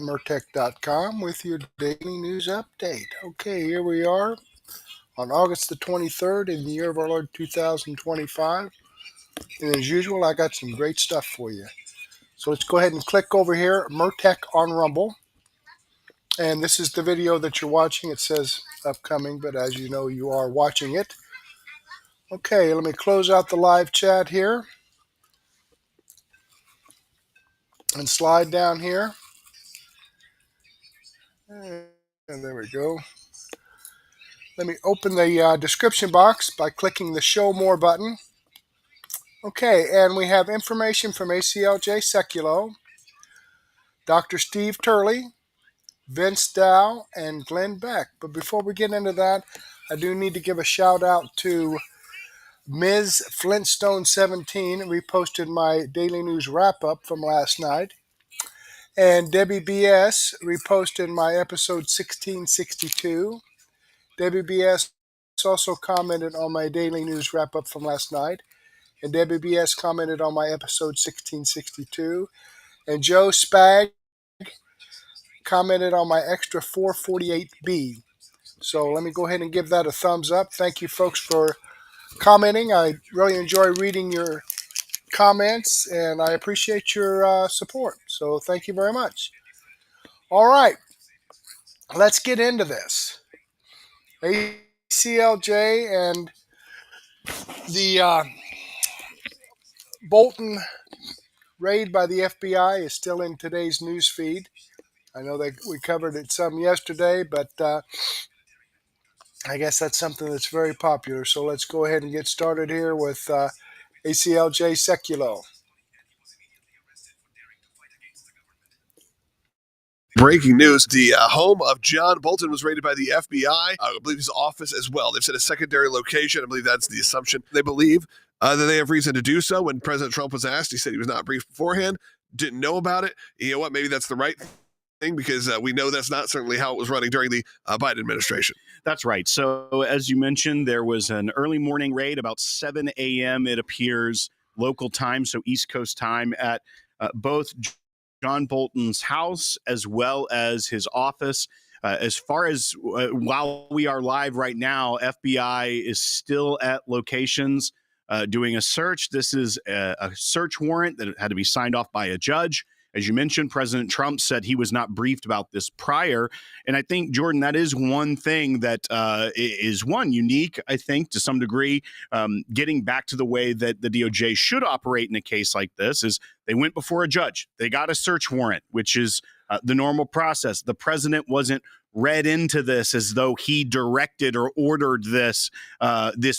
Mertech.com with your daily news update. Okay, here we are on August the 23rd in the year of our Lord 2025. And as usual, I got some great stuff for you. So let's go ahead and click over here, Mertech on Rumble. And this is the video that you're watching. It says upcoming, but as you know, you are watching it. Okay, let me close out the live chat here and slide down here. And there we go. Let me open the description box by clicking the Show More button. Okay, and we have information from ACLJ Sekulow, Dr. Steve Turley, Vince Dow, and Glenn Beck. But before we get into that, I do need to give a shout out to Ms. Flintstone17, reposted my daily news wrap-up from last night. And Debbie BS reposted my episode 1662. Debbie BS also commented on my daily news wrap-up from last night. And Debbie BS commented on my episode 1662. And Joe Spag commented on my extra 448B. So let me go ahead and give that a thumbs up. Thank you folks for commenting. I really enjoy reading your comments, and I appreciate your support. So thank you very much. All right, let's get into this. ACLJ and the Bolton raid by the FBI is still in today's news feed. I know that we covered it some yesterday, but I guess that's something that's very popular. So let's go ahead and get started here with ACLJ Sekulow. Breaking news, the home of John Bolton was raided by the FBI. I believe his office as well. They've said a secondary location. I believe that's the assumption. They believe that they have reason to do so. When President Trump was asked, he said he was not briefed beforehand, didn't know about it. You know what? Maybe that's the right thing, because we know that's not certainly how it was running during the Biden administration. That's right. So as you mentioned, there was an early morning raid about 7 a.m. It appears local time, so East Coast time, at both John Bolton's house as well as his office. As far as while we are live right now, FBI is still at locations doing a search. This is a search warrant that had to be signed off by a judge. As you mentioned, President Trump said he was not briefed about this prior. And I think, Jordan, that is one thing that is unique, I think, to some degree. Getting back to the way that the DOJ should operate in a case like this is they went before a judge. They got a search warrant, which is the normal process. The president wasn't read into this as though he directed or ordered this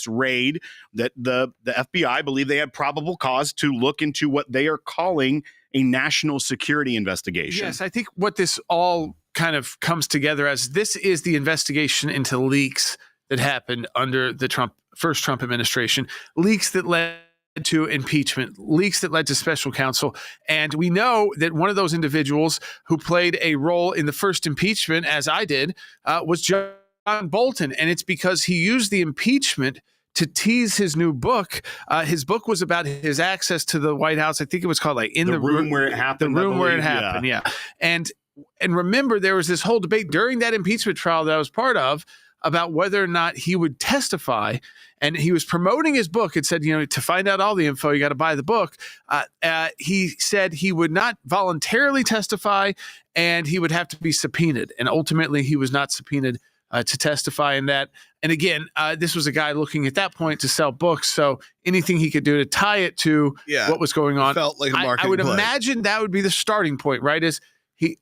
raid. That the FBI believe they had probable cause to look into what they are calling a national security investigation. Yes, I think what this all kind of comes together as, this is the investigation into leaks that happened under the first Trump administration, leaks that led to impeachment, leaks that led to special counsel. And we know that one of those individuals who played a role in the first impeachment, as I did, was John Bolton. And it's because he used the impeachment to tease his new book. His book was about his access to the White House. I think it was called like the room where it happened. The room where it happened, yeah. And remember, there was this whole debate during that impeachment trial that I was part of about whether or not he would testify. And he was promoting his book and said, to find out all the info, you got to buy the book. He said he would not voluntarily testify, and he would have to be subpoenaed. And ultimately, he was not subpoenaed to testify in that. And again, this was a guy looking at that point to sell books. So anything he could do to tie it to what was going on. Felt like a marketing I would play. imagine that would be the starting point, right? Is he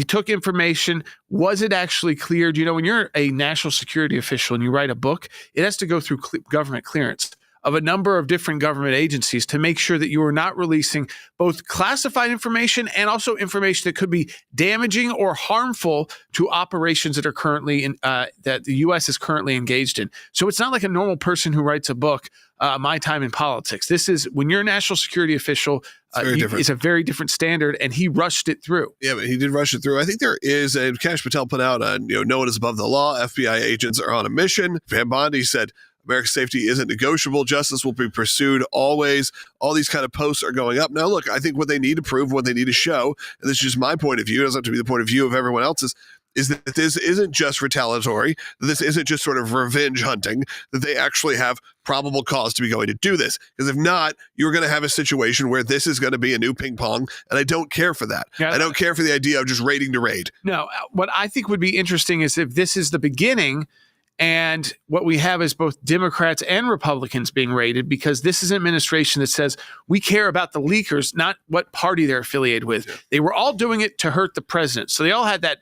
took information. Was it actually cleared? When you're a national security official and you write a book, it has to go through government clearance of a number of different government agencies to make sure that you are not releasing both classified information and also information that could be damaging or harmful to operations that are currently that the U.S. is currently engaged in. So it's not like a normal person who writes a book, My Time in Politics. This is, when you're a national security official, it's a very different standard, and he rushed it through. Yeah, but he did rush it through. I think there is, and Kash Patel put out, no one is above the law. FBI agents are on a mission. Van Bondi said, America's safety isn't negotiable. Justice will be pursued always. All these kind of posts are going up. Now, look, I think what they need to prove, what they need to show, and this is just my point of view, it doesn't have to be the point of view of everyone else's, is that this isn't just retaliatory, that this isn't just sort of revenge hunting, that they actually have probable cause to be going to do this. Because if not, you're going to have a situation where this is going to be a new ping pong, and I don't care for that. Yeah. I don't care for the idea of just raiding to raid. No, what I think would be interesting is if this is the beginning and what we have is both Democrats and Republicans being raided, because this is an administration that says we care about the leakers, not what party they're affiliated with. Yeah. They were all doing it to hurt the president. So they all had that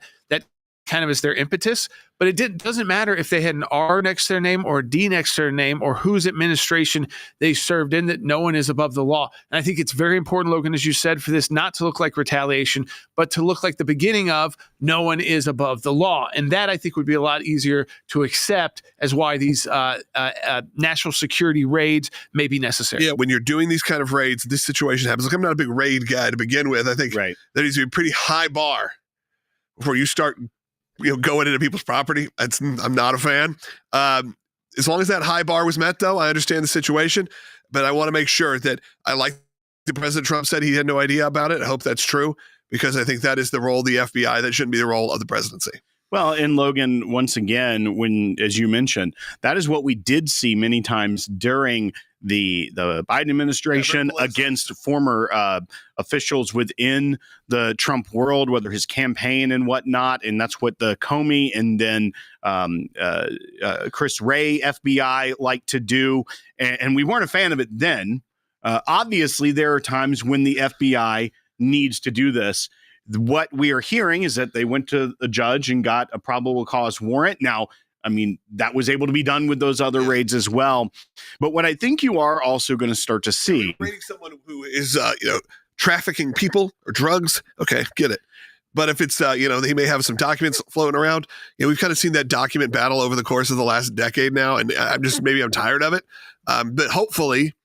kind of as their impetus, but it doesn't matter if they had an R next to their name or a D next to their name or whose administration they served in, that no one is above the law. And I think it's very important, Logan, as you said, for this not to look like retaliation, but to look like the beginning of no one is above the law. And that I think would be a lot easier to accept as why these national security raids may be necessary. Yeah, when you're doing these kind of raids, this situation happens. Look, I'm not a big raid guy to begin with. I think there needs to be a pretty high bar before you start going into people's property. I'm not a fan. As long as that high bar was met, though, I understand the situation, but I want to make sure that I like the President Trump said he had no idea about it. I hope that's true, because I think that is the role of the FBI. That shouldn't be the role of the presidency. Well, and Logan, once again, as you mentioned, that is what we did see many times during the Biden administration against former officials within the Trump world, whether his campaign and whatnot. And that's what the Comey and then Chris Wray FBI like to do. And we weren't a fan of it then. Obviously, there are times when the FBI needs to do this. What we are hearing is that they went to a judge and got a probable cause warrant. Now, I mean, that was able to be done with those other raids as well. But what I think you are also going to start to see, raiding someone who is, trafficking people or drugs. Okay, get it. But if it's, he may have some documents floating around. We've kind of seen that document battle over the course of the last decade now, and I'm tired of it. But hopefully,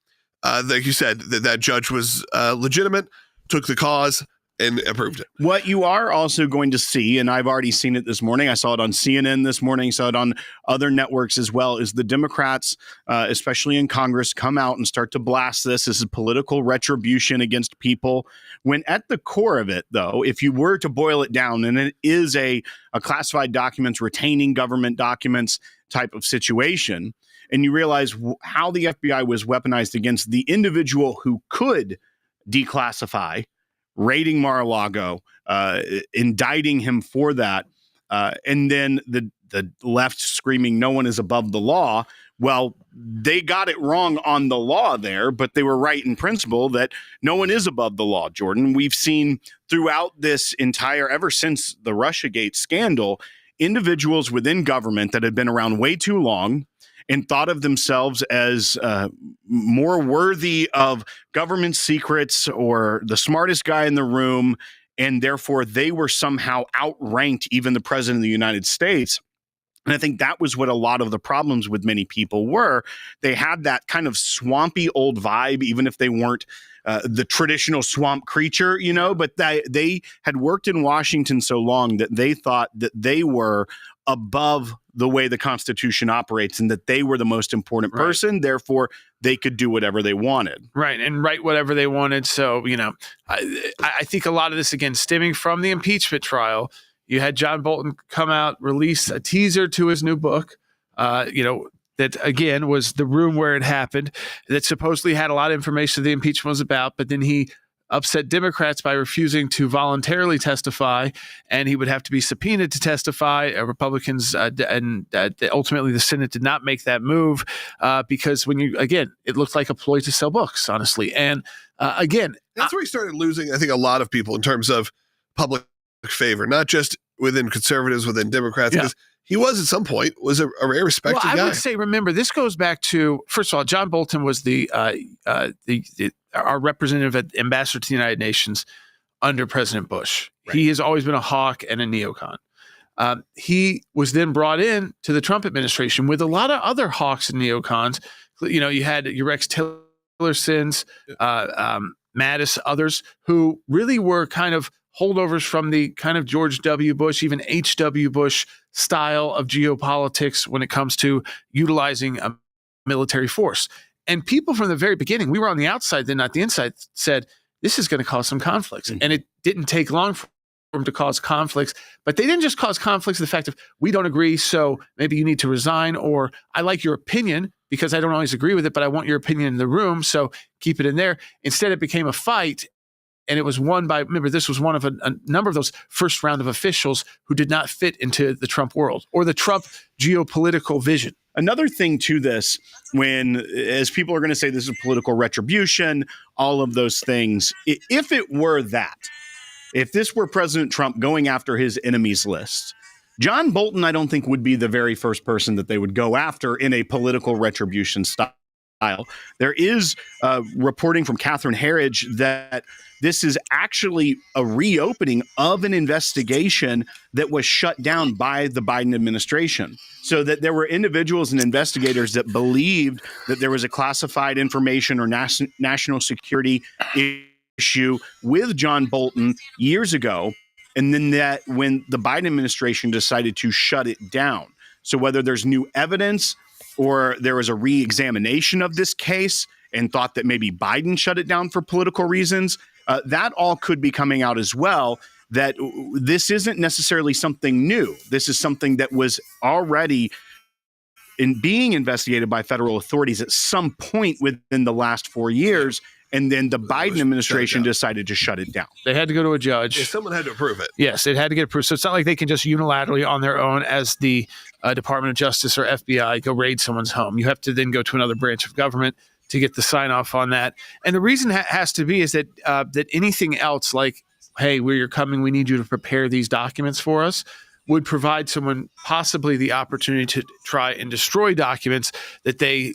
like you said, that judge was legitimate, took the cause, and approved it. What you are also going to see, and I've already seen it this morning, I saw it on CNN this morning, saw it on other networks as well, is the Democrats, especially in Congress, come out and start to blast this. This is political retribution against people. When at the core of it, though, if you were to boil it down, and it is a classified documents, retaining government documents type of situation, and you realize how the FBI was weaponized against the individual who could declassify, raiding Mar-a-Lago, indicting him for that, and then the left screaming no one is above the law. Well, they got it wrong on the law there, but they were right in principle that no one is above the law, Jordan. We've seen throughout this ever since the Russiagate scandal, individuals within government that had been around way too long and thought of themselves as more worthy of government secrets or the smartest guy in the room, and therefore they were somehow outranked even the president of the United States. And I think that was what a lot of the problems with many people were. They had that kind of swampy old vibe, even if they weren't the traditional swamp creature, but they had worked in Washington so long that they thought that they were above the way the Constitution operates and that they were the most important person. Therefore, they could do whatever they wanted. Right. And write whatever they wanted. So, I think a lot of this, again, stemming from the impeachment trial, you had John Bolton come out, release a teaser to his new book, that, again, was The Room Where It Happened, that supposedly had a lot of information the impeachment was about, but then he upset Democrats by refusing to voluntarily testify, and he would have to be subpoenaed to testify. Republicans and ultimately the Senate did not make that move because it looked like a ploy to sell books, honestly. And again, that's where he started losing, I think, a lot of people in terms of public favor, not just within conservatives, within Democrats, because he was at some point a very respected guy. I would say, remember, this goes back to, first of all, John Bolton was our representative ambassador to the United Nations under President Bush. Right. He has always been a hawk and a neocon. He was then brought in to the Trump administration with a lot of other hawks and neocons. You had your Rex Tillersons, Mattis, others who really were kind of holdovers from the kind of George W. Bush, even H.W. Bush style of geopolitics when it comes to utilizing military force. And people from the very beginning, we were on the outside, then not the inside, said, this is going to cause some conflicts. And it didn't take long for them to cause conflicts. But they didn't just cause conflicts the fact of, we don't agree, so maybe you need to resign, or I like your opinion because I don't always agree with it, but I want your opinion in the room, so keep it in there. Instead, it became a fight. And it was won by, remember, this was one of a number of those first round of officials who did not fit into the Trump world or the Trump geopolitical vision. Another thing to this, as people are going to say this is political retribution, all of those things, if it were that, if this were President Trump going after his enemies list, John Bolton, I don't think, would be the very first person that they would go after in a political retribution style. There is reporting from Catherine Herridge that this is actually a reopening of an investigation that was shut down by the Biden administration. So that there were individuals and investigators that believed that there was a classified information or national security issue with John Bolton years ago. And then that when the Biden administration decided to shut it down. So whether there's new evidence or there was a re-examination of this case and thought that maybe Biden shut it down for political reasons, that all could be coming out as well, that this isn't necessarily something new. This is something that was already being investigated by federal authorities at some point within the last 4 years. And then the Biden administration decided to shut it down. They had to go to a judge. Yeah, someone had to approve it. Yes, it had to get approved. So it's not like they can just unilaterally on their own as the Department of Justice or FBI go raid someone's home. You have to then go to another branch of government to get the sign off on that. And the reason has to be is that that anything else like, hey, where you're coming, we need you to prepare these documents for us, would provide someone possibly the opportunity to try and destroy documents that they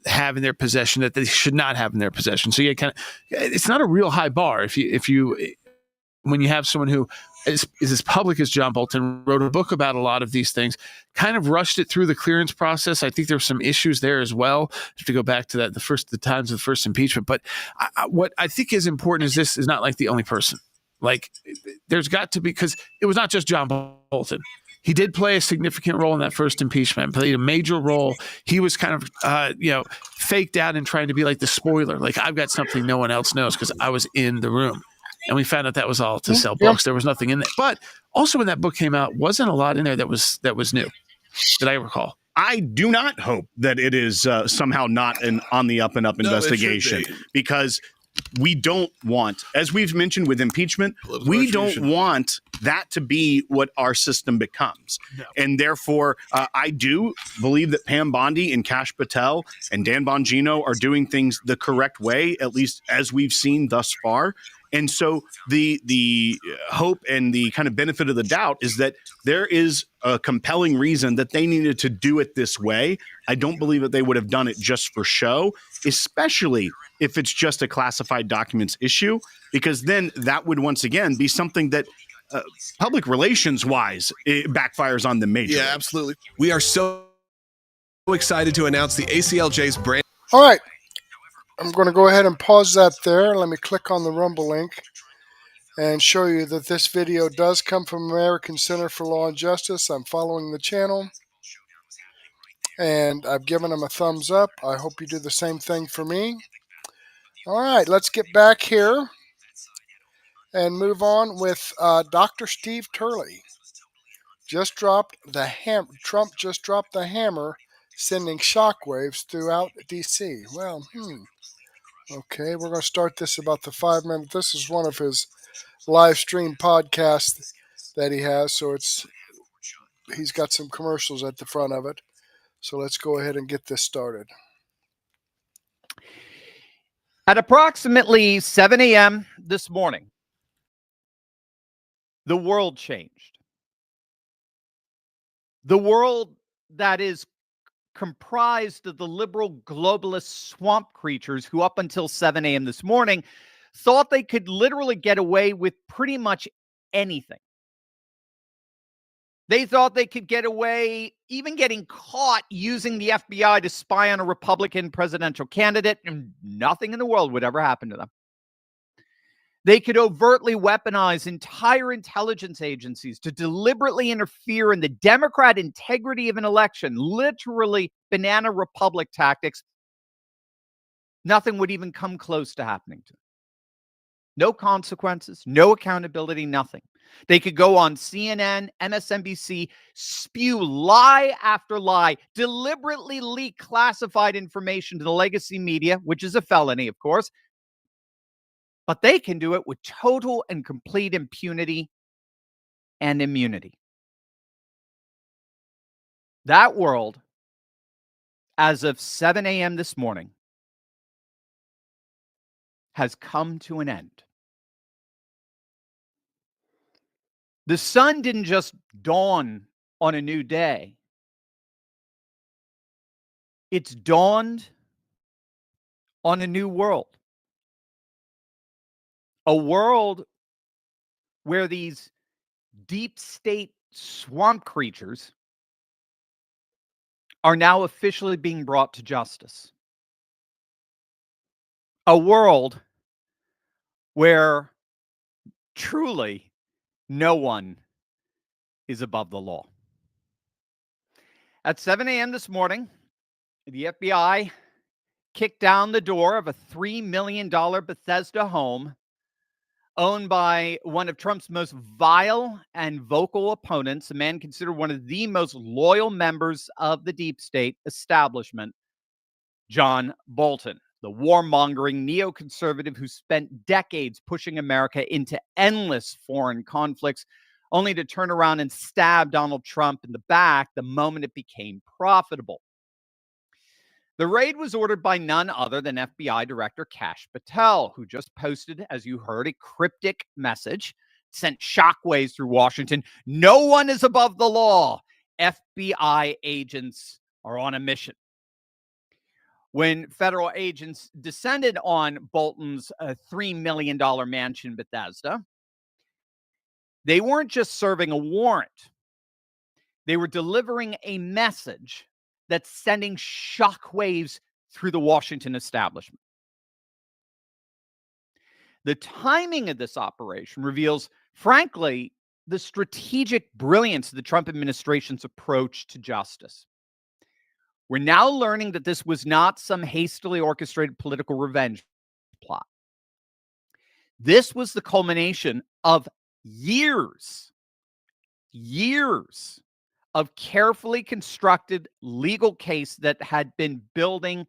have in their possession that they should not have in their possession. So it's not a real high bar when you have someone who is as public as John Bolton, wrote a book about a lot of these things, kind of rushed it through the clearance process. I think there's some issues there as well. Have to go back to that, the times of the first impeachment. But what I think is important is this is not like the only person. Like, there's got to be, because it was not just John Bolton. He did play a significant role in that first impeachment, played a major role. He was kind of, faked out and trying to be like the spoiler. Like, I've got something no one else knows because I was in the room. And we found out that was all to sell books. There was nothing in there. But also when that book came out, wasn't a lot in there that was new, that I recall. I do not hope that it is somehow not an on the up and up investigation, because we don't want, as we've mentioned with impeachment, we don't want that to be what our system becomes. No. And therefore, I do believe that Pam Bondi and Kash Patel and Dan Bongino are doing things the correct way, at least as we've seen thus far. And so the hope and the kind of benefit of the doubt is that there is a compelling reason that they needed to do it this way. I don't believe that they would have done it just for show, especially if it's just a classified documents issue, because then that would once again be something that public relations wise, it backfires on them majorly. Yeah, absolutely. We are so excited to announce the ACLJ's brand. All right. I'm going to go ahead and pause that there. Let me click on the Rumble link and show you that this video does come from American Center for Law and Justice. I'm following the channel, and I've given them a thumbs up. I hope you do the same thing for me. All right, let's get back here and move on with Dr. Steve Turley. Trump just dropped the hammer, sending shockwaves throughout D.C. Well, okay, we're going to start this about the 5 minutes. This is one of his live stream podcasts that he has, so he's got some commercials at the front of it. So let's go ahead and get this started. At approximately 7 a.m. this morning, the world changed. The world that is comprised of the liberal globalist swamp creatures who up until 7 a.m. this morning thought they could literally get away with pretty much anything. They thought they could get away even getting caught using the FBI to spy on a Republican presidential candidate, and nothing in the world would ever happen to them. They could overtly weaponize entire intelligence agencies to deliberately interfere in the Democrat integrity of an election, literally banana republic tactics. Nothing would even come close to happening to them. No consequences, no accountability, nothing. They could go on CNN, MSNBC, spew lie after lie, deliberately leak classified information to the legacy media, which is a felony, of course. But they can do it with total and complete impunity and immunity. That world, as of 7 a.m. this morning, has come to an end. The sun didn't just dawn on a new day. It's dawned on a new world. A world where these deep state swamp creatures are now officially being brought to justice. A world where truly no one is above the law. At 7 a.m. this morning, the FBI kicked down the door of a $3 million Bethesda home owned by one of Trump's most vile and vocal opponents, a man considered one of the most loyal members of the deep state establishment, John Bolton, the warmongering neoconservative who spent decades pushing America into endless foreign conflicts, only to turn around and stab Donald Trump in the back the moment it became profitable. The raid was ordered by none other than FBI Director Kash Patel, who just posted, as you heard, a cryptic message, sent shockwaves through Washington. No one is above the law. FBI agents are on a mission. When federal agents descended on Bolton's $3 million mansion, Bethesda, they weren't just serving a warrant. They were delivering a message that's sending shockwaves through the Washington establishment. The timing of this operation reveals, frankly, the strategic brilliance of the Trump administration's approach to justice. We're now learning that this was not some hastily orchestrated political revenge plot. This was the culmination of years of carefully constructed legal case that had been building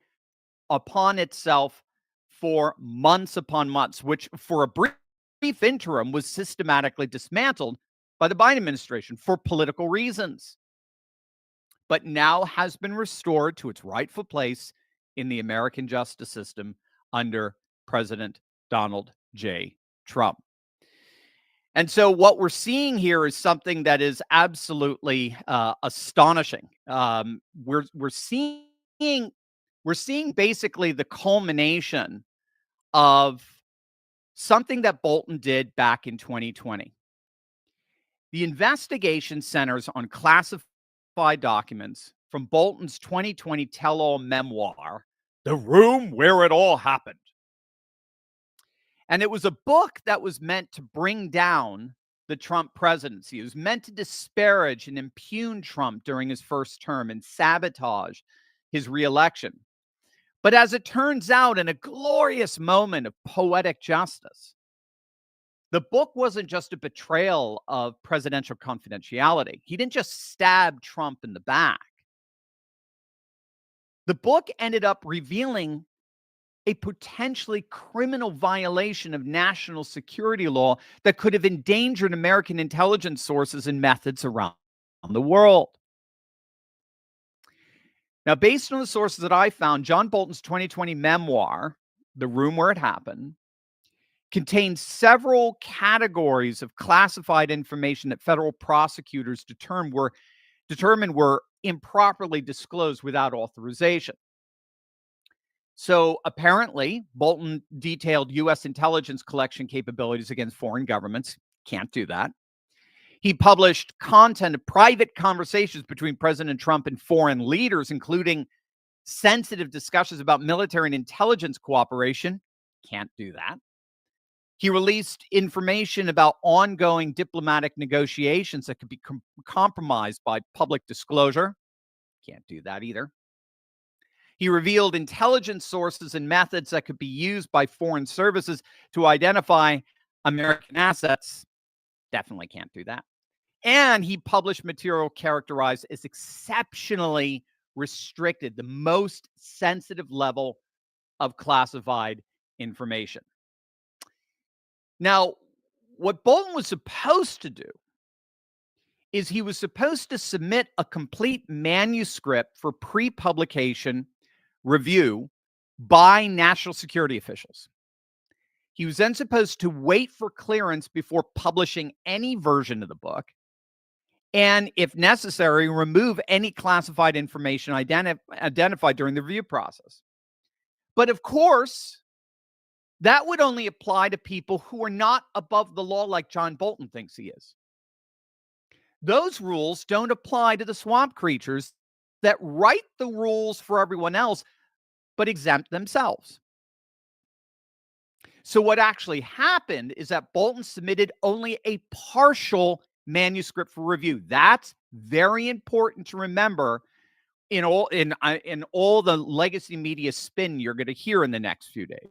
upon itself for months upon months, which for a brief interim was systematically dismantled by the Biden administration for political reasons, but now has been restored to its rightful place in the American justice system under President Donald J. Trump. And so what we're seeing here is something that is absolutely astonishing. We're seeing basically the culmination of something that Bolton did back in 2020. The investigation centers on classified documents from Bolton's 2020 tell-all memoir, The Room Where It All Happened. And it was a book that was meant to bring down the Trump presidency. It was meant to disparage and impugn Trump during his first term and sabotage his reelection. But as it turns out, in a glorious moment of poetic justice, the book wasn't just a betrayal of presidential confidentiality. He didn't just stab Trump in the back. The book ended up revealing a potentially criminal violation of national security law that could have endangered American intelligence sources and methods around the world. Now, based on the sources that I found, John Bolton's 2020 memoir, The Room Where It Happened, contains several categories of classified information that federal prosecutors determined were improperly disclosed without authorization. So apparently, Bolton detailed U.S. intelligence collection capabilities against foreign governments. Can't do that. He published content of private conversations between President Trump and foreign leaders, including sensitive discussions about military and intelligence cooperation. Can't do that. He released information about ongoing diplomatic negotiations that could be compromised by public disclosure. Can't do that either. He revealed intelligence sources and methods that could be used by foreign services to identify American assets. Definitely can't do that. And he published material characterized as exceptionally restricted, the most sensitive level of classified information. Now, what Bolton was supposed to do is he was supposed to submit a complete manuscript for pre-publication review by national security officials. He was then supposed to wait for clearance before publishing any version of the book, and if necessary, remove any classified information identified during the review process. But of course, that would only apply to people who are not above the law like John Bolton thinks he is. Those rules don't apply to the swamp creatures that write the rules for everyone else, but exempt themselves. So what actually happened is that Bolton submitted only a partial manuscript for review. That's very important to remember in all the legacy media spin you're going to hear in the next few days.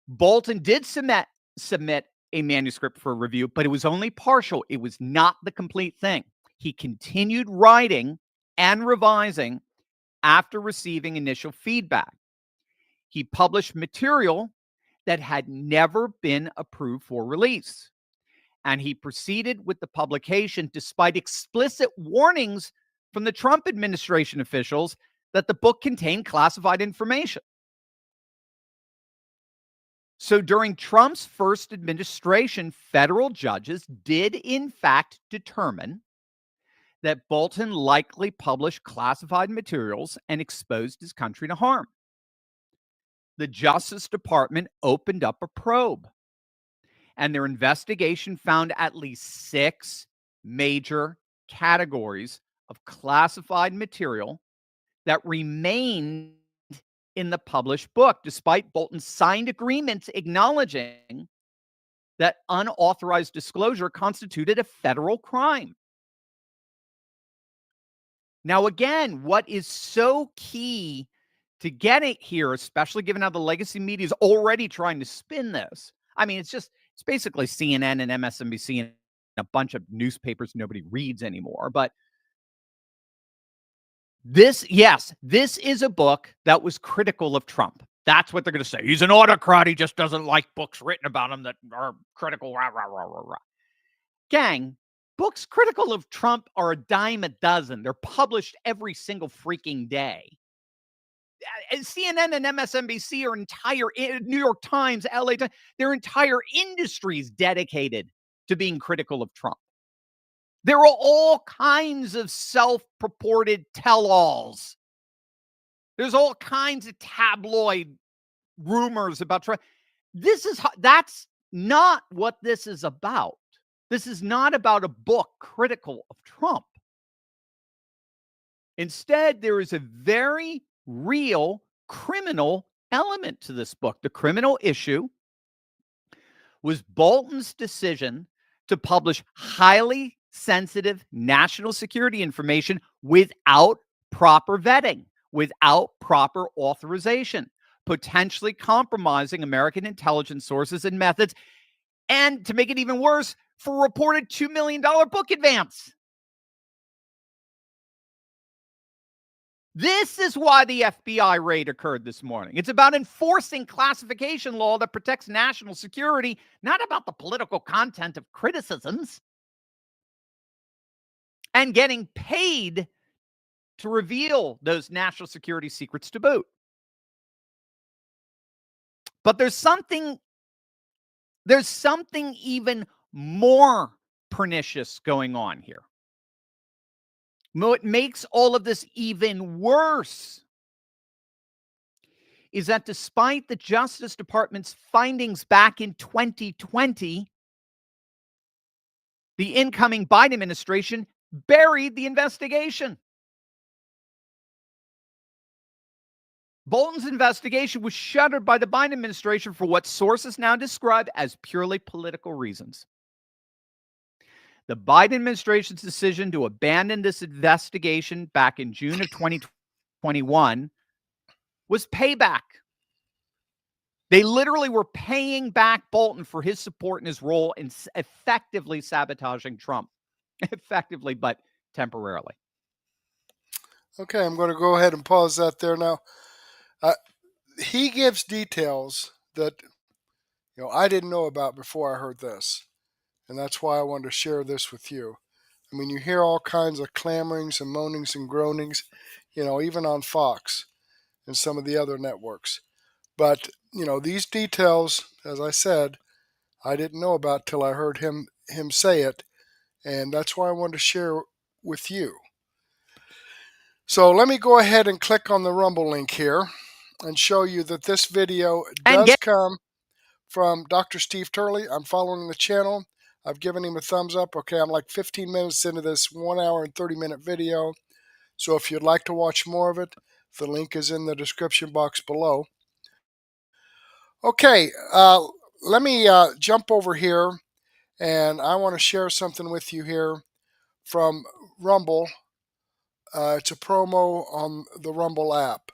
Bolton did submit a manuscript for review, but it was only partial. It was not the complete thing. He continued writing and revising after receiving initial feedback. He published material that had never been approved for release. And he proceeded with the publication despite explicit warnings from the Trump administration officials that the book contained classified information. So during Trump's first administration, federal judges did in fact determine that Bolton likely published classified materials and exposed his country to harm. The Justice Department opened up a probe, and their investigation found at least 6 major categories of classified material that remained in the published book, despite Bolton's signed agreements acknowledging that unauthorized disclosure constituted a federal crime. Now, again, what is so key to get it here, especially given how the legacy media is already trying to spin this. I mean, it's basically CNN and MSNBC and a bunch of newspapers nobody reads anymore. But this is a book that was critical of Trump. That's what they're going to say. He's an autocrat. He just doesn't like books written about him that are critical. Rah, rah, rah, rah, rah. Gang, books critical of Trump are a dime a dozen. They're published every single freaking day. CNN and MSNBC are entire, New York Times, LA Times, their entire industries dedicated to being critical of Trump. There are all kinds of self-purported tell-alls. There's all kinds of tabloid rumors about Trump. That's not what this is about. This is not about a book critical of Trump. Instead, there is a very real criminal element to this book. The criminal issue was Bolton's decision to publish highly sensitive national security information without proper vetting, without proper authorization, potentially compromising American intelligence sources and methods, and to make it even worse, for a reported $2 million book advance. This is why the FBI raid occurred this morning. It's about enforcing classification law that protects national security, not about the political content of criticisms, and getting paid to reveal those national security secrets to boot. But there's something even more pernicious going on here. What makes all of this even worse is that despite the Justice Department's findings back in 2020, the incoming Biden administration buried the investigation. Bolton's investigation was shuttered by the Biden administration for what sources now describe as purely political reasons. The Biden administration's decision to abandon this investigation back in June of 2021 was payback. They literally were paying back Bolton for his support and his role in effectively sabotaging Trump. Effectively, but temporarily. Okay, I'm going to go ahead and pause that there now. He gives details that I didn't know about before I heard this, and that's why I wanted to share this with you. I mean, you hear all kinds of clamorings and moanings and groanings, even on Fox and some of the other networks. But these details, as I said, I didn't know about till I heard him say it, and that's why I wanted to share with you. So let me go ahead and click on the Rumble link here and show you that this video does come from Dr. Steve Turley. I'm following the channel. I've given him a thumbs up. Okay, I'm like 15 minutes into this 1 hour and 30-minute video. So if you'd like to watch more of it, the link is in the description box below. Okay, let me jump over here, and I want to share something with you here from Rumble. It's a promo on the Rumble app.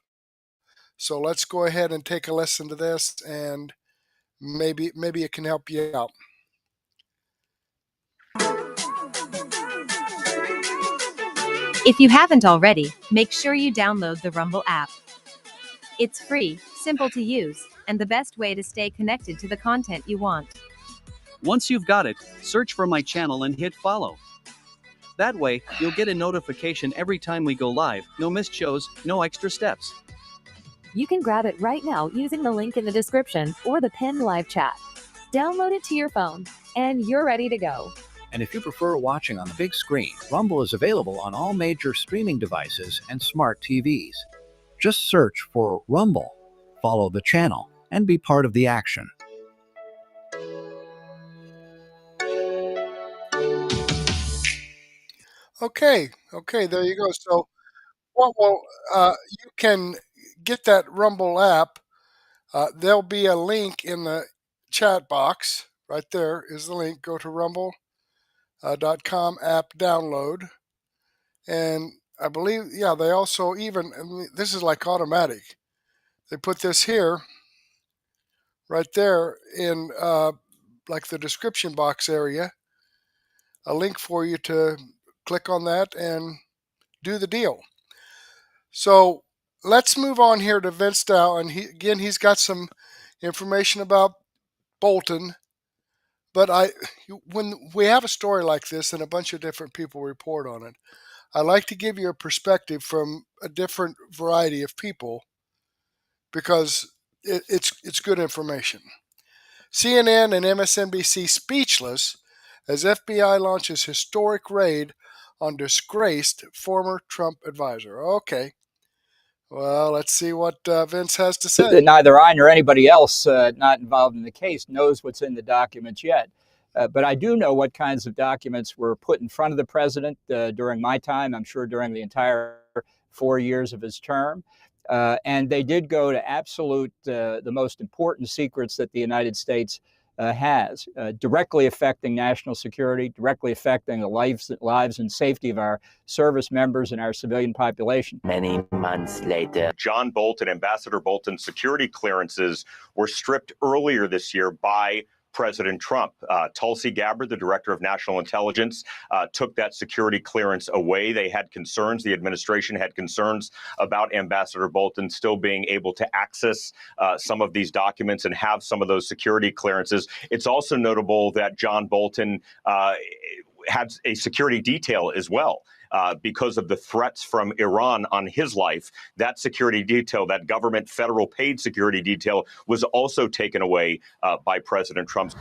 So let's go ahead and take a listen to this, and maybe it can help you out. If you haven't already, make sure you download the Rumble app. It's free, simple to use, and the best way to stay connected to the content you want. Once you've got it, search for my channel and hit follow. That way, you'll get a notification every time we go live. No missed shows, no extra steps. You can grab it right now using the link in the description or the pinned live chat. Download it to your phone, and you're ready to go. And if you prefer watching on the big screen, Rumble is available on all major streaming devices and smart TVs. Just search for Rumble, follow the channel, and be part of the action. Okay, there you go. So, you can get that Rumble app. There'll be a link in the chat box. Right there is the link. Go to rumble.com app download. And I believe, they also this is like automatic. They put this here, right there in like the description box area, a link for you to click on that and do the deal. So let's move on here to Vince Dow, and he's got some information about Bolton. But when we have a story like this and a bunch of different people report on it, I like to give you a perspective from a different variety of people because it's good information. CNN and MSNBC speechless as FBI launches historic raid on disgraced former Trump advisor. Okay. Well, let's see what Vince has to say. Neither I nor anybody else not involved in the case knows what's in the documents yet. But I do know what kinds of documents were put in front of the president during my time, I'm sure during the entire 4 years of his term. And they did go to absolute, the most important secrets that the United States has, directly affecting national security, directly affecting the lives and safety of our service members and our civilian population. Many months later, John Bolton, Ambassador Bolton's security clearances were stripped earlier this year by President Trump. Tulsi Gabbard, the director of national intelligence, took that security clearance away. They had concerns. The administration had concerns about Ambassador Bolton still being able to access some of these documents and have some of those security clearances. It's also notable that John Bolton had a security detail as well. Because of the threats from Iran on his life, that security detail, that government federal paid security detail, was also taken away by President Trump.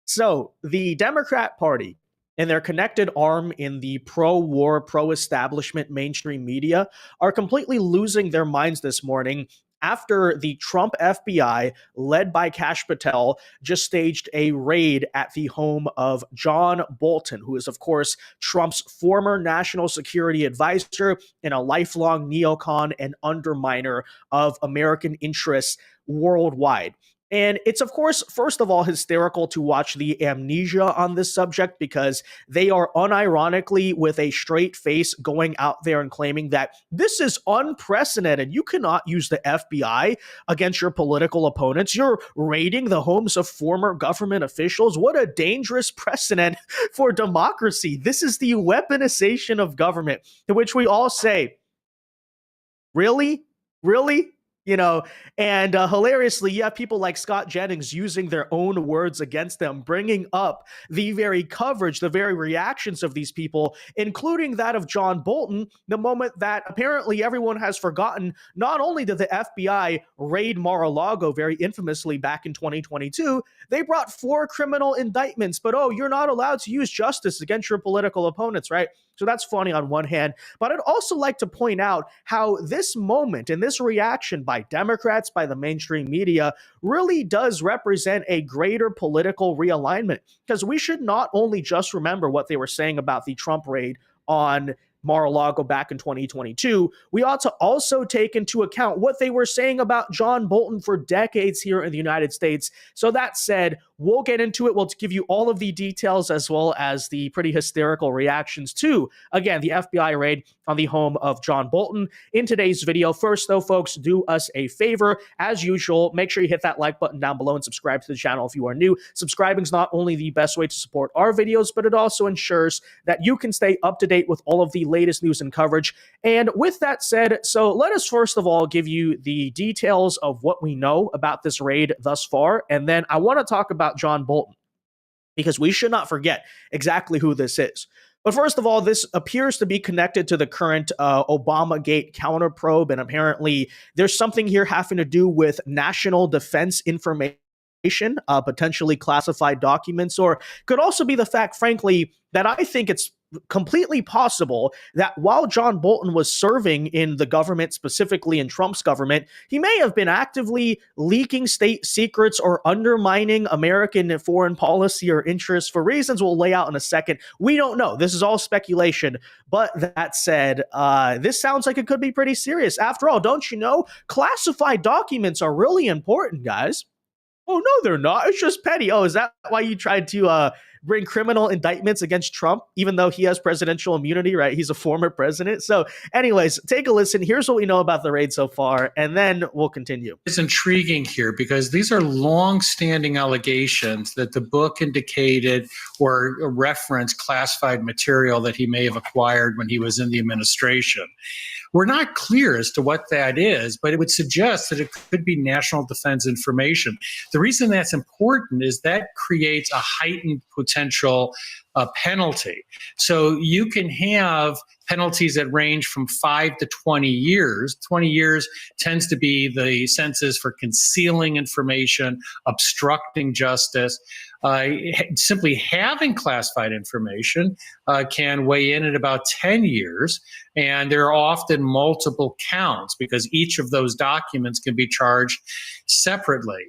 So the Democrat Party and their connected arm in the pro-war, pro-establishment mainstream media are completely losing their minds this morning after the Trump FBI, led by Kash Patel, just staged a raid at the home of John Bolton, who is, of course, Trump's former national security advisor and a lifelong neocon and underminer of American interests worldwide. And it's, of course, first of all, hysterical to watch the amnesia on this subject, because they are unironically, with a straight face, going out there and claiming that this is unprecedented. You cannot use the FBI against your political opponents. You're raiding the homes of former government officials. What a dangerous precedent for democracy. This is the weaponization of government, to which we all say, really? Really? You know, and hilariously, you have people like Scott Jennings using their own words against them, bringing up the very coverage, the very reactions of these people, including that of John Bolton, the moment that apparently everyone has forgotten. Not only did the FBI raid Mar-a-Lago very infamously back in 2022, they brought 4 criminal indictments, but you're not allowed to use justice against your political opponents, right? So that's funny on one hand, but I'd also like to point out how this moment and this reaction by Democrats, by the mainstream media, really does represent a greater political realignment, because we should not only just remember what they were saying about the Trump raid on Mar-a-Lago back in 2022, we ought to also take into account what they were saying about John Bolton for decades here in the United States. So that said, we'll get into it. We'll give you all of the details as well as the pretty hysterical reactions to, again, the FBI raid on the home of John Bolton in today's video. First, though, folks, do us a favor. As usual, make sure you hit that like button down below and subscribe to the channel if you are new. Subscribing is not only the best way to support our videos, but it also ensures that you can stay up to date with all of the latest news and coverage. And with that said, so let us first of all give you the details of what we know about this raid thus far, and then I want to talk about John Bolton, because we should not forget exactly who this is. But first of all, this appears to be connected to the current Obamagate counterprobe, and apparently there's something here having to do with national defense information, potentially classified documents, or could also be the fact, frankly, that I think it's completely possible that while John Bolton was serving in the government, specifically in Trump's government, he may have been actively leaking state secrets or undermining American foreign policy or interests for reasons we'll lay out in a second. We don't know. This is all speculation. But that said, this sounds like it could be pretty serious. After all, don't you know, classified documents are really important, guys. Oh, no, they're not. It's just petty. Oh, is that why you tried to bring criminal indictments against Trump, even though he has presidential immunity, right? He's a former president. So anyways, take a listen. Here's what we know about the raid so far, and then we'll continue. It's intriguing here because these are long-standing allegations that the book indicated or referenced classified material that he may have acquired when he was in the administration. We're not clear as to what that is, but it would suggest that it could be national defense information. The reason that's important is that creates a heightened potential penalty. So you can have penalties that range from 5 to 20 years. 20 years tends to be the sentences for concealing information, obstructing justice. Simply having classified information can weigh in at about 10 years, and there are often multiple counts because each of those documents can be charged separately.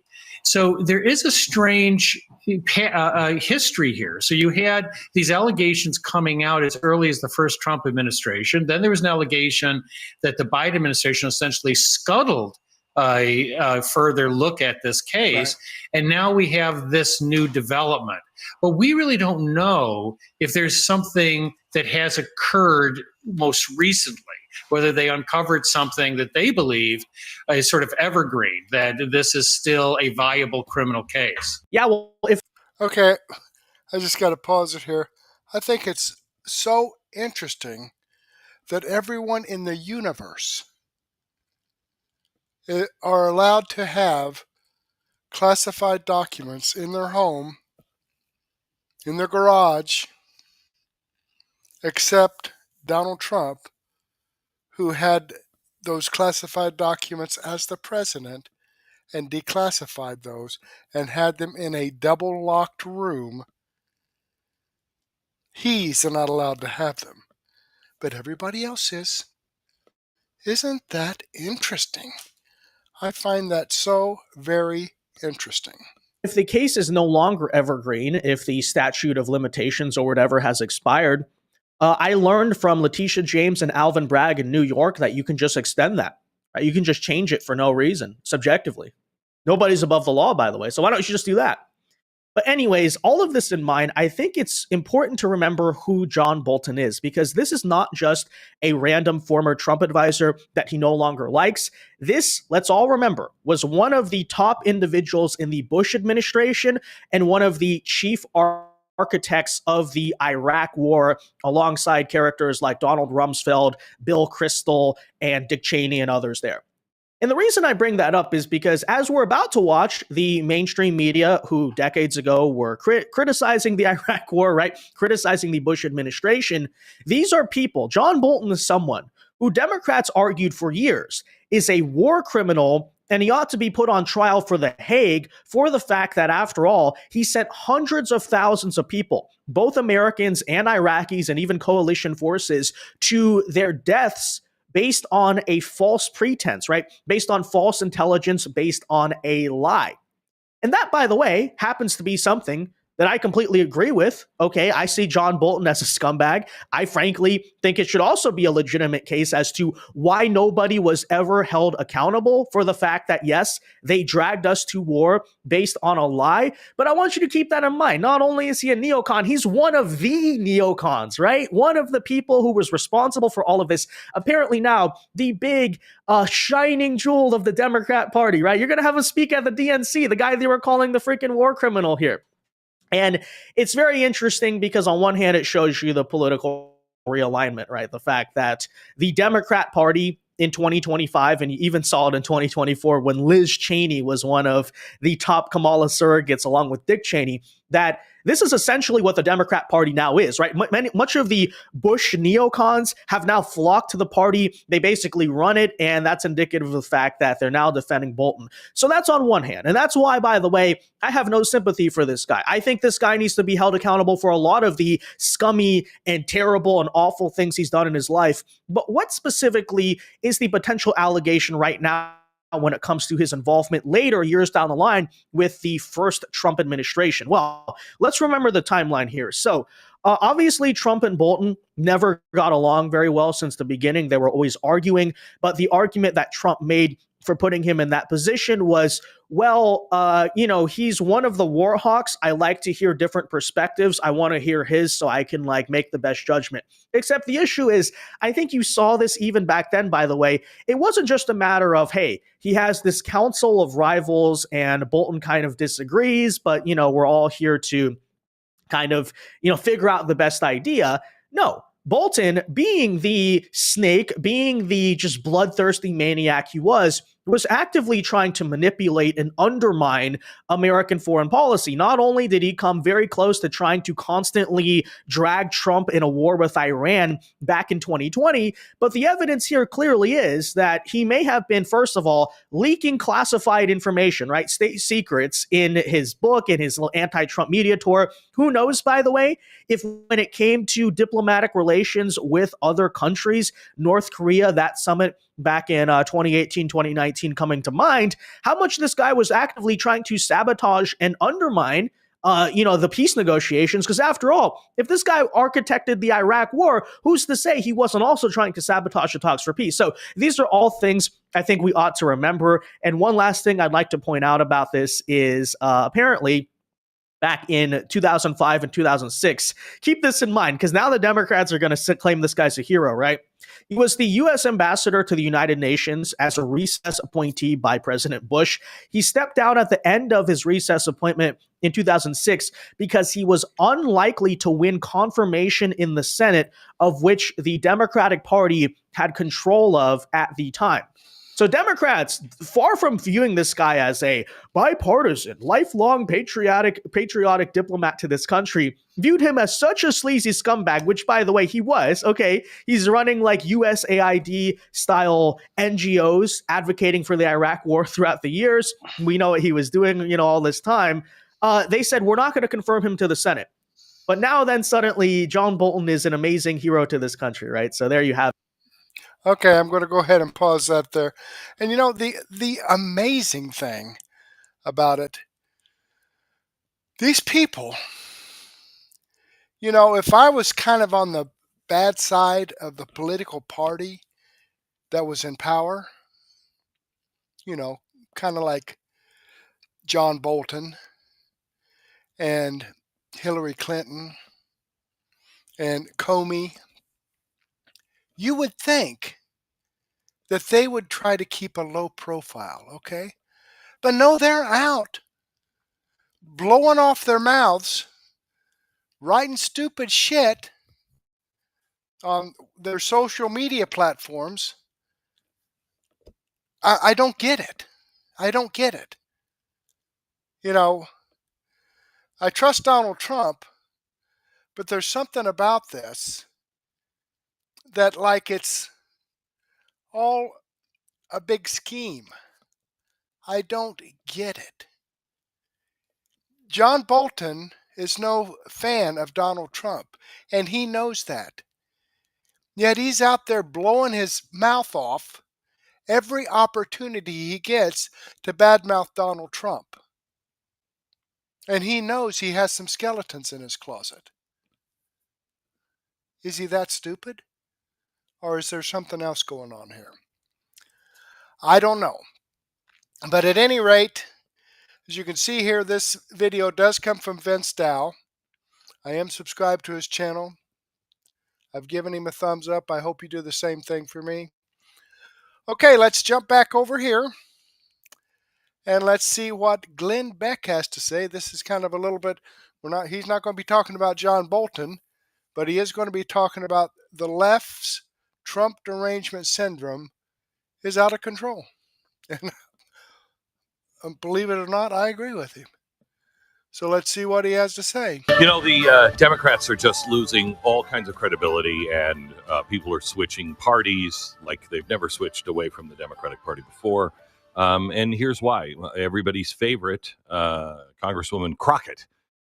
So there is a strange history here. So you had these allegations coming out as early as the first Trump administration. Then there was an allegation that the Biden administration essentially scuttled a further look at this case. Right. And now we have this new development. But we really don't know if there's something that has occurred most recently, whether they uncovered something that they believe is sort of evergreen, that this is still a viable criminal case. Yeah, well, Okay, I just got to pause it here. I think it's so interesting that everyone in the universe are allowed to have classified documents in their home, in their garage, except Donald Trump, who had those classified documents as the president and declassified those and had them in a double-locked room. He's not allowed to have them, but everybody else is. Isn't that interesting? I find that so very interesting. If the case is no longer evergreen, if the statute of limitations or whatever has expired, I learned from Letitia James and Alvin Bragg in New York that you can just extend that. Right? You can just change it for no reason, subjectively. Nobody's above the law, by the way. So why don't you just do that? But anyways, all of this in mind, I think it's important to remember who John Bolton is, because this is not just a random former Trump advisor that he no longer likes. This, let's all remember, was one of the top individuals in the Bush administration and one of the chief architects of the Iraq War, alongside characters like Donald Rumsfeld, Bill Kristol, and Dick Cheney and others there. And the reason I bring that up is because as we're about to watch the mainstream media, who decades ago were criticizing the Iraq War, right, criticizing the Bush administration, these are people. John Bolton is someone who Democrats argued for years is a war criminal, and he ought to be put on trial for The Hague for the fact that, after all, he sent hundreds of thousands of people, both Americans and Iraqis and even coalition forces, to their deaths based on a false pretense, right? Based on false intelligence, based on a lie. And that, by the way, happens to be something that I completely agree with. Okay, I see John Bolton as a scumbag. I frankly think it should also be a legitimate case as to why nobody was ever held accountable for the fact that, yes, they dragged us to war based on a lie. But I want you to keep that in mind. Not only is he a neocon, he's one of the neocons, right? One of the people who was responsible for all of this. Apparently now, the big shining jewel of the Democrat Party, right? You're going to have him speak at the DNC, the guy they were calling the freaking war criminal here. And it's very interesting because on one hand, it shows you the political realignment, right? The fact that the Democrat Party in 2025, and you even saw it in 2024 when Liz Cheney was one of the top Kamala surrogates along with Dick Cheney, that this is essentially what the Democrat Party now is, right? Much of the Bush neocons have now flocked to the party. They basically run it, and that's indicative of the fact that they're now defending Bolton. So that's on one hand. And that's why, by the way, I have no sympathy for this guy. I think this guy needs to be held accountable for a lot of the scummy and terrible and awful things he's done in his life. But what specifically is the potential allegation right now when it comes to his involvement later, years down the line, with the first Trump administration? Well, let's remember the timeline here. So obviously, Trump and Bolton never got along very well since the beginning. They were always arguing, but the argument that Trump made for putting him in that position was, well, he's one of the war hawks. I like to hear different perspectives. I want to hear his so I can make the best judgment. Except the issue is, I think you saw this even back then, by the way. It wasn't just a matter of, hey, he has this council of rivals and Bolton kind of disagrees, but, we're all here to kind of, figure out the best idea. No. Bolton, being the snake, being the just bloodthirsty maniac he was actively trying to manipulate and undermine American foreign policy. Not only did he come very close to trying to constantly drag Trump in a war with Iran back in 2020, but the evidence here clearly is that he may have been, first of all, leaking classified information, right? State secrets in his book, in his anti-Trump media tour. Who knows, by the way, if when it came to diplomatic relations with other countries, North Korea, that summit back in 2018, 2019 coming to mind, how much this guy was actively trying to sabotage and undermine the peace negotiations. Because after all, if this guy architected the Iraq war, who's to say he wasn't also trying to sabotage the talks for peace? So these are all things I think we ought to remember. And one last thing I'd like to point out about this is apparently back in 2005 and 2006. Keep this in mind, because now the Democrats are going to claim this guy's a hero, right? He was the U.S. ambassador to the United Nations as a recess appointee by President Bush. He stepped down at the end of his recess appointment in 2006 because he was unlikely to win confirmation in the Senate, of which the Democratic Party had control of at the time. So Democrats, far from viewing this guy as a bipartisan, lifelong patriotic diplomat to this country, viewed him as such a sleazy scumbag, which, by the way, he was. Okay, he's running USAID-style NGOs advocating for the Iraq war throughout the years. We know what he was doing, all this time. They said, we're not going to confirm him to the Senate. But now then suddenly, John Bolton is an amazing hero to this country, right? So there you have it. Okay, I'm going to go ahead and pause that there. And you know, the amazing thing about it, these people, you know, if I was kind of on the bad side of the political party that was in power, you know, kind of like John Bolton and Hillary Clinton and Comey, you would think that they would try to keep a low profile, okay? But no, they're out blowing off their mouths, writing stupid shit on their social media platforms. I don't get it. I don't get it. You know, I trust Donald Trump, but there's something about this that, like, it's all a big scheme. I don't get it. John Bolton is no fan of Donald Trump, and he knows that. Yet he's out there blowing his mouth off every opportunity he gets to badmouth Donald Trump. And he knows he has some skeletons in his closet. Is he that stupid? Or is there something else going on here? I don't know. But at any rate, as you can see here, this video does come from Vince Dow. I am subscribed to his channel. I've given him a thumbs up. I hope you do the same thing for me. Okay, let's jump back over here. And let's see what Glenn Beck has to say. This is kind of a little bit, he's not going to be talking about John Bolton, but he is going to be talking about the left's Trump derangement syndrome is out of control. And believe it or not, I agree with him. So let's see what he has to say. You know, the Democrats are just losing all kinds of credibility, and people are switching parties like they've never switched away from the Democratic Party before. And here's why. Everybody's favorite, Congresswoman Crockett,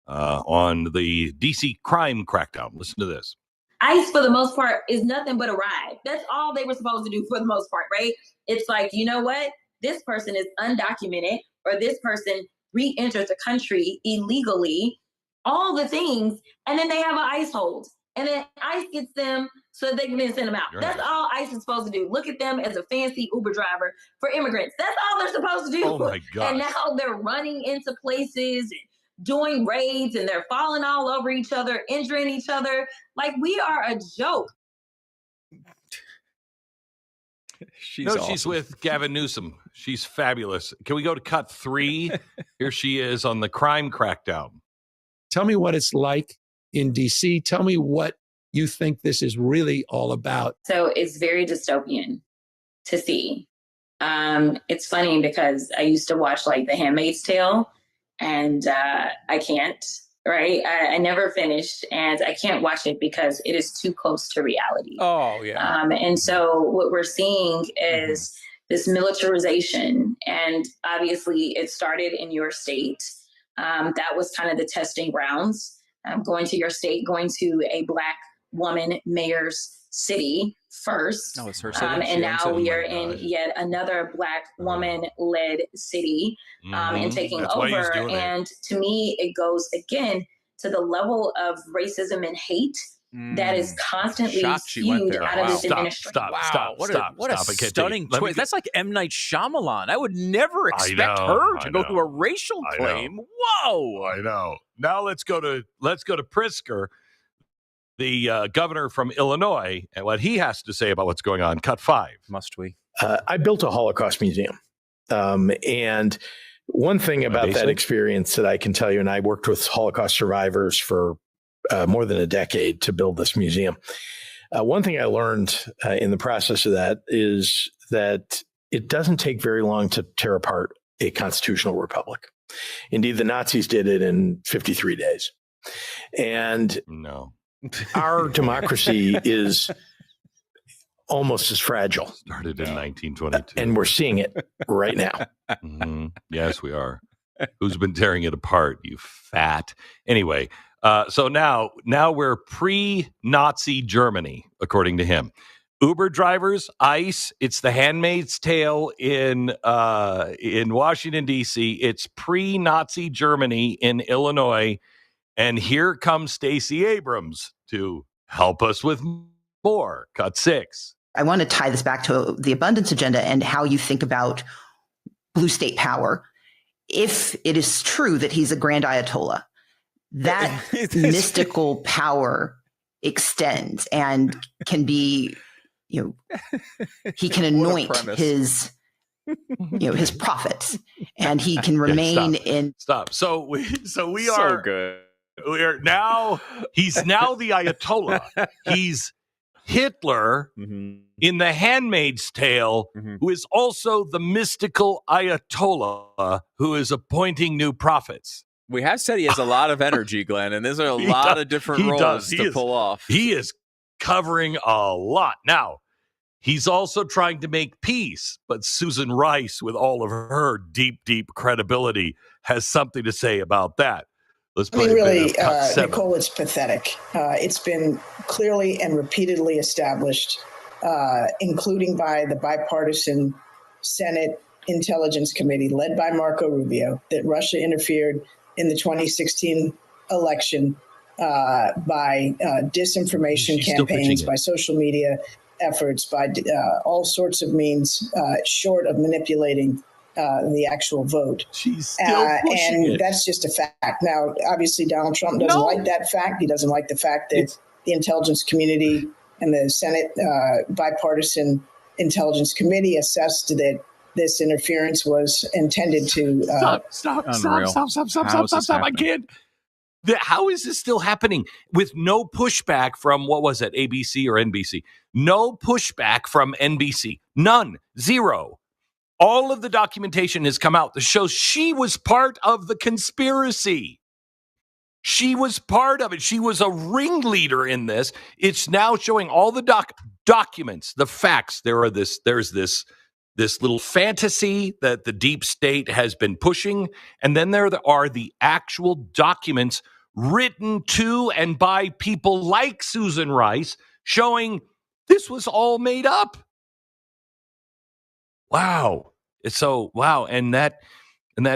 on the D.C. crime crackdown. Listen to this. ICE, for the most part, is nothing but a ride. That's all they were supposed to do for the most part, right? It's like, you know what? This person is undocumented, or this person re-enters the country illegally, all the things, and then they have an ICE hold. And then ICE gets them so they can then send them out. Right. That's all ICE is supposed to do. Look at them as a fancy Uber driver for immigrants. That's all they're supposed to do. Oh my God. And now they're running into places and doing raids, and they're falling all over each other, injuring each other. Like, we are a joke. She's with Gavin Newsom. She's fabulous. Can we go to cut 3? Here she is on the crime crackdown. Tell me what it's like in D.C. Tell me what you think this is really all about. So it's very dystopian to see. It's funny because I used to watch like The Handmaid's Tale, and I can't, right? I never finished, and I can't watch it because it is too close to reality. Oh, yeah. And so what we're seeing is this militarization, and obviously it started in your state. That was kind of the testing grounds. Going to your state, going to a Black woman mayor's city first. Oh, it's her city. And now we are in yet another Black woman-led city and taking over. And to me, it goes again to the level of racism and hate that is constantly spewed out of this administration. Stop. What a stunning twist. That's like M. Night Shyamalan. I would never expect her to go to a racial claim. Whoa. I know. Now let's go to Pritzker, the governor from Illinois, and what he has to say about what's going on. Cut 5. Must we? I built a Holocaust museum. And one thing about that experience that I can tell you, and I worked with Holocaust survivors for more than a decade to build this museum. One thing I learned in the process of that is that it doesn't take very long to tear apart a constitutional republic. Indeed, the Nazis did it in 53 days. And our democracy is almost as fragile. Started in 1922. And we're seeing it right now. Yes, we are. Who's been tearing it apart, you fat? Anyway, so now we're pre-Nazi Germany, according to him. Uber drivers, ICE. It's The Handmaid's Tale in Washington, D.C. It's pre-Nazi Germany in Illinois. And here comes Stacey Abrams to help us with more. Cut 6. I want to tie this back to the abundance agenda and how you think about blue state power. If it is true that he's a grand Ayatollah, that mystical power extends and can be, he can anoint his, his prophets, and he can remain in. Stop. So we are good. We are now. He's now the Ayatollah. He's Hitler in The Handmaid's Tale, who is also the mystical Ayatollah who is appointing new prophets. We have said he has a lot of energy, Glenn, and there's a lot of different roles to pull off. He is covering a lot. Now, he's also trying to make peace, but Susan Rice, with all of her deep, deep credibility, has something to say about that. Let's play really, Nicole, it's pathetic. It's been clearly and repeatedly established, including by the bipartisan Senate Intelligence Committee led by Marco Rubio, that Russia interfered in the 2016 election by disinformation campaigns, by social media efforts, by all sorts of means, short of manipulating the actual vote. She's still pushing and it. That's just a fact. Now, obviously, Donald Trump doesn't like that fact. He doesn't like the fact that the intelligence community and the Senate bipartisan intelligence committee assessed that this interference was intended to Stop! I can't. How is this still happening with no pushback from, what was it, ABC or NBC? No pushback from NBC. None. Zero. All of the documentation has come out that shows she was part of the conspiracy. She was part of it. She was a ringleader in this. It's now showing all the documents, the facts. There's this little fantasy that the deep state has been pushing, and then there are the actual documents written to and by people like Susan Rice showing this was all made up. Wow. Wow. And that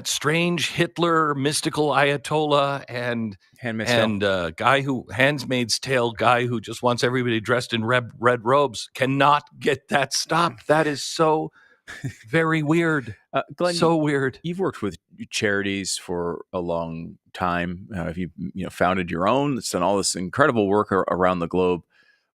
strange Hitler mystical Ayatollah and Handmaid's Tale guy who just wants everybody dressed in red robes cannot get that stopped. That is so very weird. Glenn, so weird. You've worked with charities for a long time. You founded your own. It's done all this incredible work around the globe.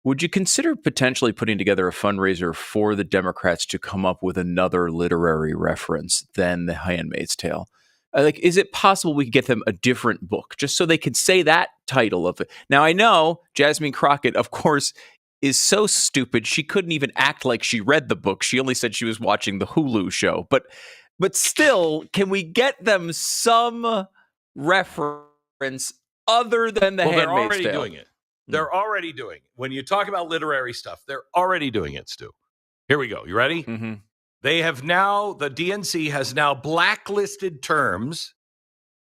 Would you consider potentially putting together a fundraiser for the Democrats to come up with another literary reference than The Handmaid's Tale? Is it possible we could get them a different book just so they could say that title of it? Now, I know Jasmine Crockett, of course, is so stupid she couldn't even act like she read the book. She only said she was watching the Hulu show. But still, can we get them some reference other than The Handmaid's Tale? They're already doing it. They're already doing it. When you talk about literary stuff, they're already doing it, Stu. Here we go. You ready? Mm-hmm. They have now, the DNC has now blacklisted terms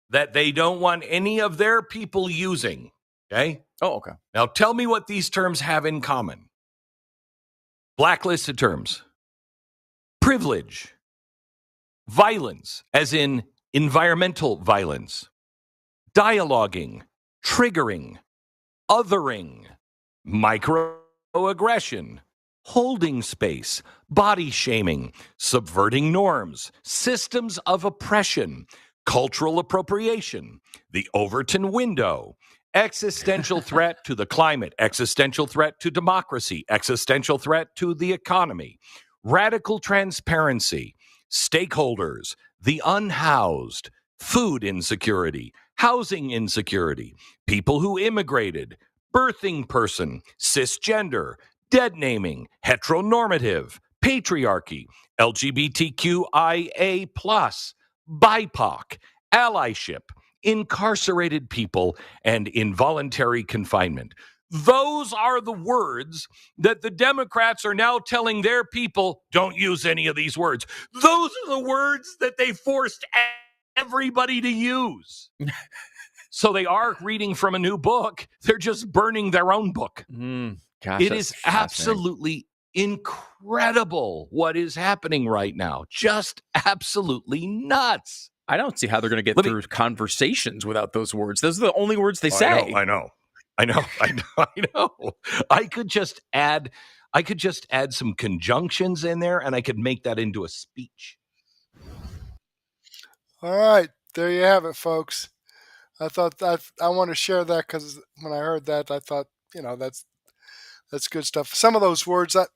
that they don't want any of their people using. Okay? Oh, okay. Now tell me what these terms have in common. Blacklisted terms. Privilege. Violence, as in environmental violence. Dialoguing. Triggering. Othering, microaggression, holding space, body shaming, subverting norms, systems of oppression, cultural appropriation, the Overton window, existential threat to the climate, existential threat to democracy, existential threat to the economy, radical transparency, stakeholders, the unhoused, food insecurity, housing insecurity, people who immigrated, birthing person, cisgender, dead naming, heteronormative, patriarchy, LGBTQIA+, BIPOC, allyship, incarcerated people, and involuntary confinement. Those are the words that the Democrats are now telling their people, don't use any of these words. Those are the words that they forced everybody to use. So they are reading from a new book. They're just burning their own book. Gosh, it is absolutely incredible what is happening right now. Just absolutely nuts. I don't see how they're going to get through conversations without those words. Those are the only words they say. I know. I could just add some conjunctions in there, and I could make that into a speech. All right, there you have it, folks. I thought I want to share that because when I heard that, I thought, that's good stuff. Some of those words, I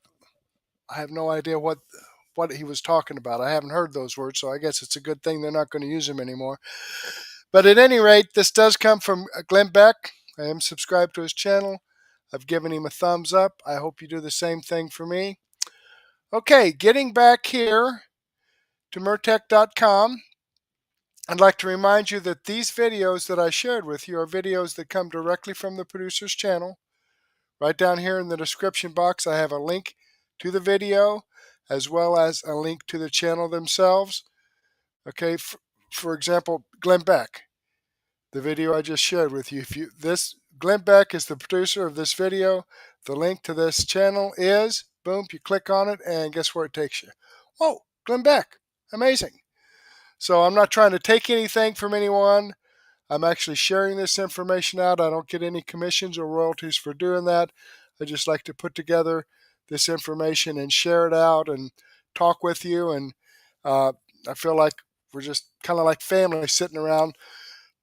have no idea what he was talking about. I haven't heard those words, so I guess it's a good thing they're not going to use them anymore. But at any rate, this does come from Glenn Beck. I am subscribed to his channel. I've given him a thumbs up. I hope you do the same thing for me. Okay, getting back here to Murtech.com. I'd like to remind you that these videos that I shared with you are videos that come directly from the producer's channel. Right down here in the description box, I have a link to the video as well as a link to the channel themselves. Okay, for example, Glenn Beck, the video I just shared with you. Glenn Beck is the producer of this video. The link to this channel is, boom, you click on it and guess where it takes you? Whoa, Glenn Beck, amazing. So I'm not trying to take anything from anyone. I'm actually sharing this information out. I don't get any commissions or royalties for doing that. I just like to put together this information and share it out and talk with you. And I feel like we're just kind of like family sitting around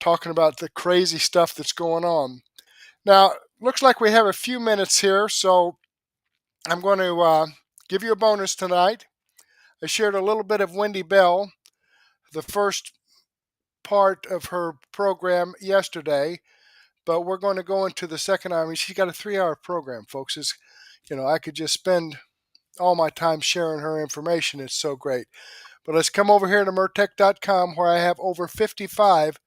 talking about the crazy stuff that's going on. Now, looks like we have a few minutes here, so I'm going to give you a bonus tonight. I shared a little bit of Wendy Bell, the first part of her program yesterday, but we're going to go into the second hour. I mean, she's got a 3-hour program, folks. I could just spend all my time sharing her information. It's so great. But let's come over here to Murtech.com, where I have over 55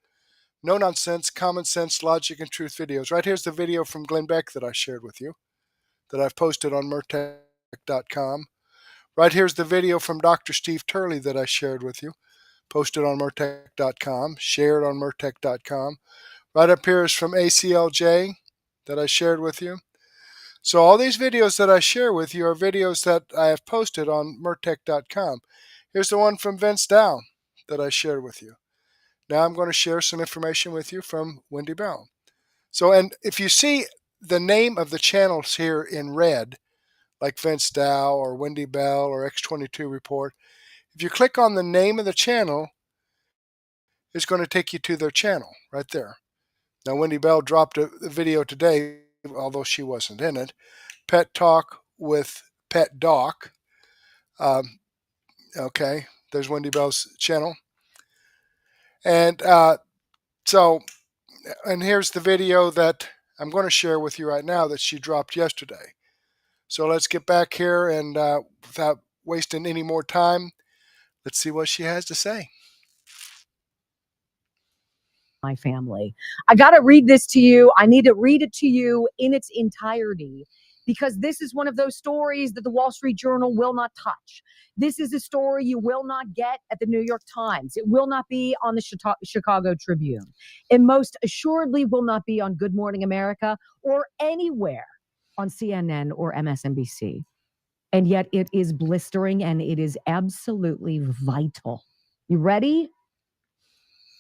no-nonsense, common sense, logic, and truth videos. Right here's the video from Glenn Beck that I shared with you, that I've posted on Murtech.com. Right here's the video from Dr. Steve Turley that I shared with you, posted on Murtech.com, shared on Murtech.com. Right up here is from ACLJ that I shared with you. So all these videos that I share with you are videos that I have posted on Murtech.com. Here's the one from Vince Dow that I shared with you. Now I'm going to share some information with you from Wendy Bell. So, and if you see the name of the channels here in red, like Vince Dow or Wendy Bell or X22 Report, if you click on the name of the channel, it's going to take you to their channel right there. Now, Wendy Bell dropped a video today, although she wasn't in it, Pet Talk with Pet Doc. Okay, there's Wendy Bell's channel. And and here's the video that I'm going to share with you right now that she dropped yesterday. So let's get back here and without wasting any more time, let's see what she has to say. My family. I got to read this to you. I need to read it to you in its entirety because this is one of those stories that the Wall Street Journal will not touch. This is a story you will not get at the New York Times. It will not be on the Chicago Tribune. It most assuredly will not be on Good Morning America or anywhere on CNN or MSNBC. And yet it is blistering and it is absolutely vital. You ready?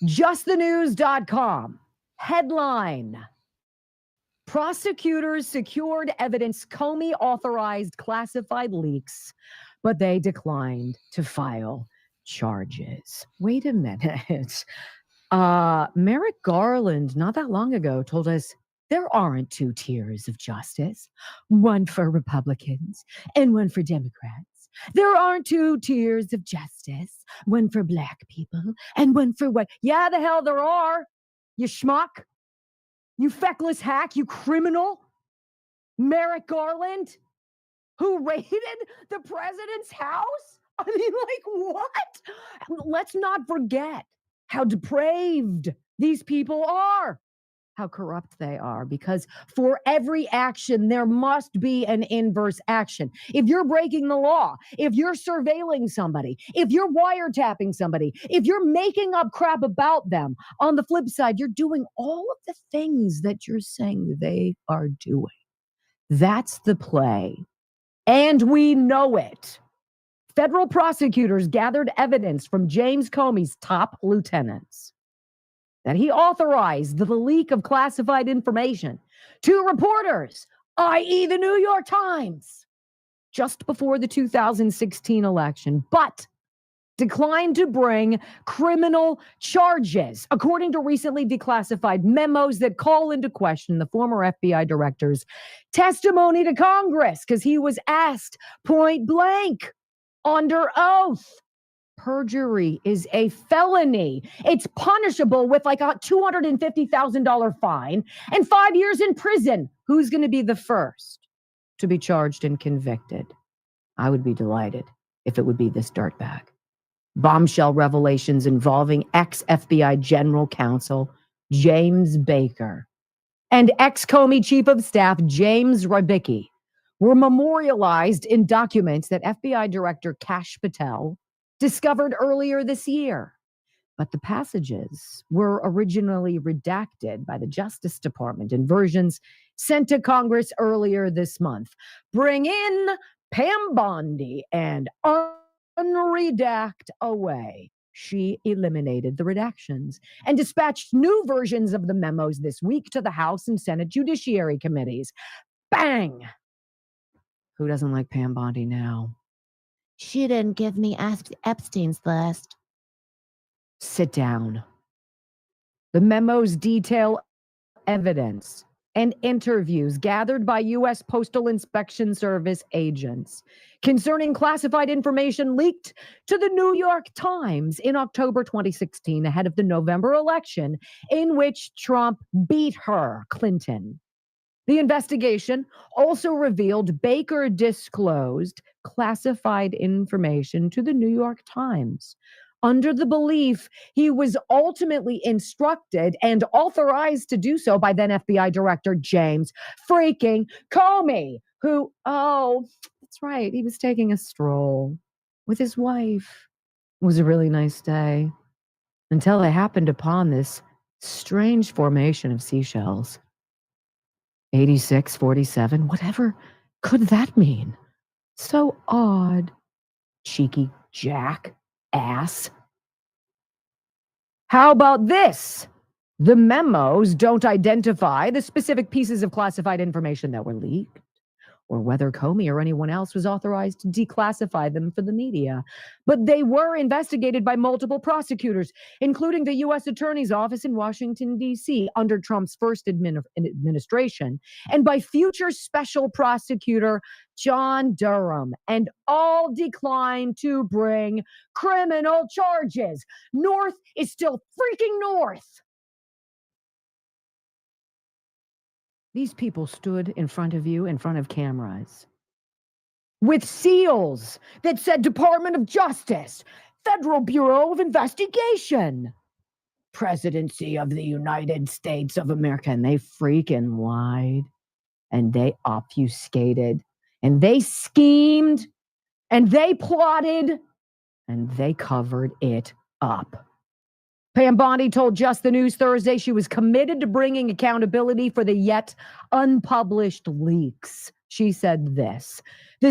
JustTheNews.com. Headline. Prosecutors secured evidence Comey authorized classified leaks, but they declined to file charges. Wait a minute. Merrick Garland, not that long ago, told us there aren't two tiers of justice, one for Republicans and one for Democrats. There aren't two tiers of justice, one for black people and one for white. Yeah, the hell there are, you schmuck. You feckless hack, you criminal. Merrick Garland, who raided the president's house? I mean, like, what? Let's not forget how depraved these people are, how corrupt they are, because for every action, there must be an inverse action. If you're breaking the law, if you're surveilling somebody, if you're wiretapping somebody, if you're making up crap about them, on the flip side, you're doing all of the things that you're saying they are doing. That's the play. And we know it. Federal prosecutors gathered evidence from James Comey's top lieutenants that he authorized the leak of classified information to reporters, i.e. the New York Times, just before the 2016 election, but declined to bring criminal charges, according to recently declassified memos that call into question the former FBI director's testimony to Congress, because he was asked point blank under oath. Perjury is a felony. It's punishable with like a $250,000 fine and 5 years in prison. Who's going to be the first to be charged and convicted? I would be delighted if it would be this dirtbag. Bombshell revelations involving ex-FBI General Counsel James Baker and ex-Comey Chief of Staff James Rybicki were memorialized in documents that FBI Director Kash Patel discovered earlier this year. But the passages were originally redacted by the Justice Department in versions sent to Congress earlier this month. Bring in Pam Bondi and unredact away. She eliminated the redactions and dispatched new versions of the memos this week to the House and Senate Judiciary Committees. Bang! Who doesn't like Pam Bondi now? She didn't give me Epstein's list. Sit down. The memos detail evidence and interviews gathered by U.S. Postal Inspection Service agents concerning classified information leaked to the New York Times in October 2016 ahead of the November election in which Trump beat her, Clinton. The investigation also revealed Baker disclosed classified information to the New York Times under the belief he was ultimately instructed and authorized to do so by then FBI Director James freaking Comey, who, oh, that's right, he was taking a stroll with his wife. It was a really nice day until they happened upon this strange formation of seashells. 86, 47, whatever could that mean? So odd. Cheeky jackass. How about this? The memos don't identify the specific pieces of classified information that were leaked, or whether Comey or anyone else was authorized to declassify them for the media. But they were investigated by multiple prosecutors, including the U.S. Attorney's Office in Washington, D.C., under Trump's first administration, and by future Special Prosecutor John Durham, and all declined to bring criminal charges. North is still freaking north. These people stood in front of you, in front of cameras, with seals that said Department of Justice, Federal Bureau of Investigation, Presidency of the United States of America. And they freaking lied, and they obfuscated, and they schemed, and they plotted, and they covered it up. Pam Bondi told Just the News Thursday she was committed to bringing accountability for the yet unpublished leaks. She said this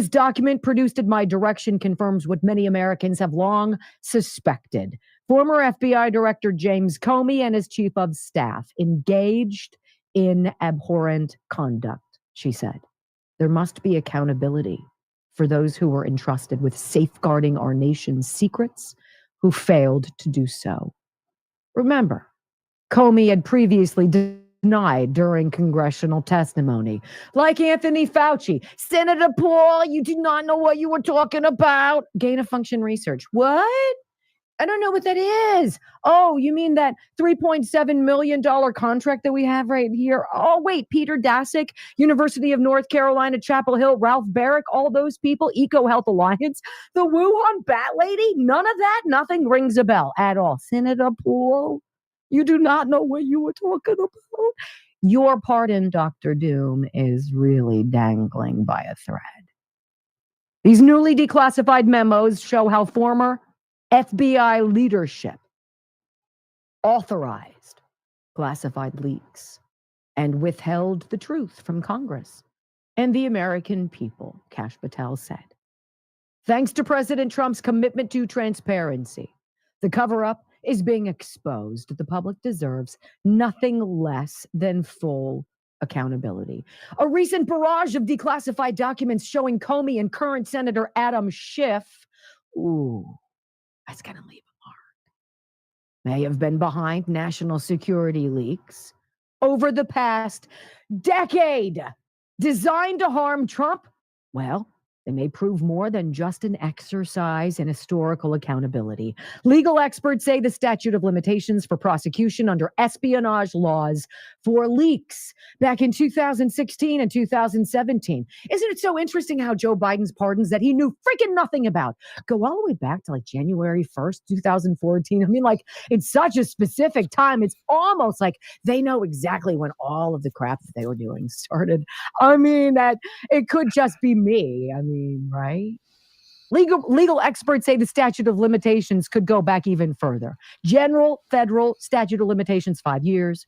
document produced at my direction confirms what many Americans have long suspected. Former FBI Director James Comey and his chief of staff engaged in abhorrent conduct, she said. There must be accountability for those who were entrusted with safeguarding our nation's secrets who failed to do so. Remember, Comey had previously denied during congressional testimony, like Anthony Fauci. Senator Paul, you do not know what you were talking about. Gain-of-function research. What? I don't know what that is. Oh, you mean that $3.7 million contract that we have right here? Oh, wait, Peter Daszak, University of North Carolina, Chapel Hill, Ralph Barrick, all those people, EcoHealth Alliance, the Wuhan Bat Lady, none of that, nothing rings a bell at all. Senator Poole, you do not know what you were talking about. Your pardon, Dr. Doom, is really dangling by a thread. These newly declassified memos show how former FBI leadership authorized classified leaks and withheld the truth from Congress. and the American people, Kash Patel said. Thanks to President Trump's commitment to transparency, the cover-up is being exposed. The public deserves nothing less than full accountability. A recent barrage of declassified documents showing Comey and current Senator Adam Schiff, that's going to leave a mark, may have been behind national security leaks over the past decade designed to harm Trump. Well, they may prove more than just an exercise in historical accountability. Legal experts say the statute of limitations for prosecution under espionage laws for leaks back in 2016 and 2017. Isn't it so interesting how Joe Biden's pardons that he knew freaking nothing about go all the way back to like January 1st, 2014? I mean, like, it's such a specific time. It's almost like they know exactly when all of the crap that they were doing started. I mean, that it could just be me. I mean, right? Legal experts say the statute of limitations could go back even further. General federal statute of limitations, 5 years.